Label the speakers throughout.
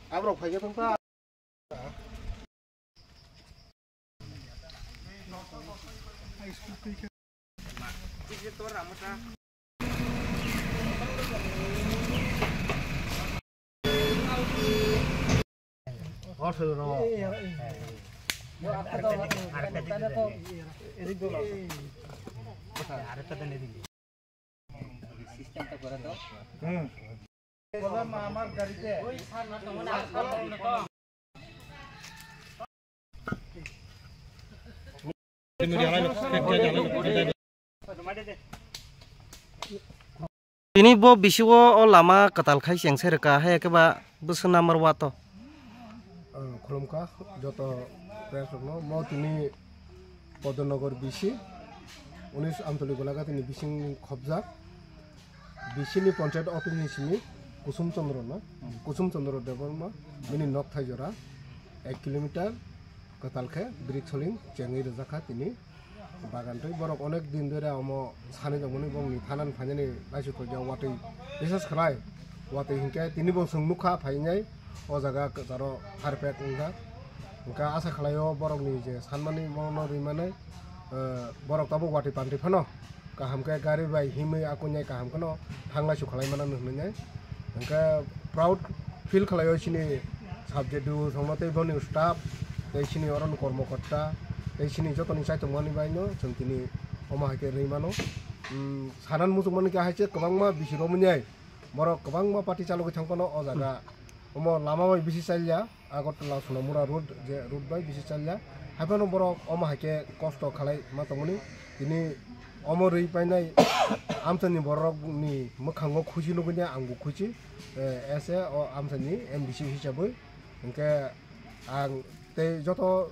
Speaker 1: Abrok faiga tongpa.
Speaker 2: Ini bo bisiwo o lama katal khai seng serka hai ke ba busan nomor wato.
Speaker 1: Kolomka joto presokno mau tini Podonogor bisi 19 Amtoli Golaga tini bising khobja bisini panchayat office ni sini Kusum Chandra na Kusum Chandra Devarma mini nok thai jora 1 kilometer katal khe Briksoling Chengi Rajaka tini bagan tai borok onek din dore amo sani jongoni bongni thanan phainani laisu ko jaw watui bisas khlai watui hingke tini bo sungmukha phainai o jaga jaro harpek ungga ungka asa khlaio borokni je sanmani mono rimane borok tabo wati pantri phano kaham ke gari bai himai akunyai kaham kono thangla su khlai mana nuhnai ungka proud feel khlaio sini subject du songmate boni staff tei sini oron kormokarta tei sini jotoni saitongmani baino जों tini oma hake reimano sanan musukmani ka haise kwbangma bisiro munyai borok kwbangma party chalogi thangpano o jaga omo lama bai bisi chalya Agartala Sonamura road je road bai bisi chalya haibano borok oma hake kosto khalai ma tongmani tini omo rei painai amsani borokni mokhango khushi lugnya angbu khushi ese o amsani MDC hisabai engke ang tei joto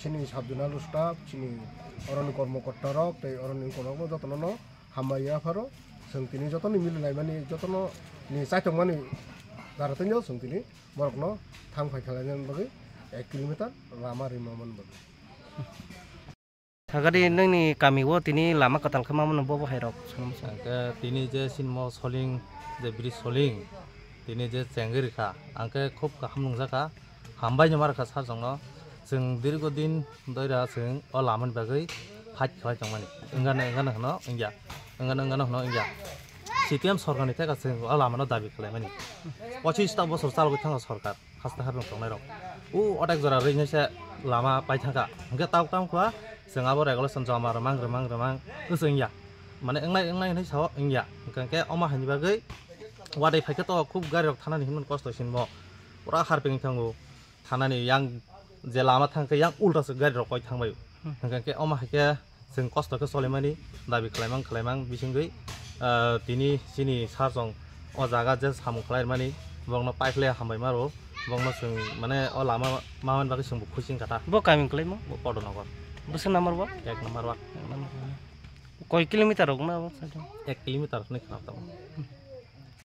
Speaker 1: chini sabjunal staff chini oron kormokarta rok tei oron kormo jotono hamaya pharo जों tini jotoni mililai mani jotono ni saitongmani daratanya जों tini borokno thangphai khalainan bagi 1 kilometer lama rimaman bagi
Speaker 2: Thagari nangni kami wo tini lama katal khamamun bo hairok sanamsa
Speaker 3: angke tini je sinmo soling je bridge soling tini je chengi kha angke khub kaham nungjaka hambai nyamar kha sarjongno जों दीर्घदिन दइरा जों o laman bagai phat khalai tongmani engana hno ingya engana hno ingya CTM सरकारनि थाखाय जों o lamano dabi khlaimani 25 বছর চালগৈ थाङा सरकार हास्ता हारनो तंनाय रok उ attack जरा रैनैसे लामा पाइ थाङा हंगे ताव खवा जों आबो रेगुलेशन जमा मांग ओसोंया माने एंनाय नै साव इंया के अमा हानि बागै वादै फाइके तो खूब गारि रक थानानि हिमन कस्तसिन म पुरा हारपें थांगो थानानि yang je lama thangke yang ulta se gari rok thangbai hangke ke oma hake जों कस्तखौ सलायमानि दाबि खालायमां बिसिंगै तिनि सिनि सारजों अ जागा जे सामु खालायमानि बंनो पाइपलाय हामबाय मारो बंनो जों माने अ लामा मामन बागै जों खुसिं काटा
Speaker 2: bo kami klaimo
Speaker 3: bo Podonogor
Speaker 2: busan nomor wa
Speaker 3: 1 nomor 1
Speaker 2: koi kilometer rok na
Speaker 3: 1 kilometer ni khana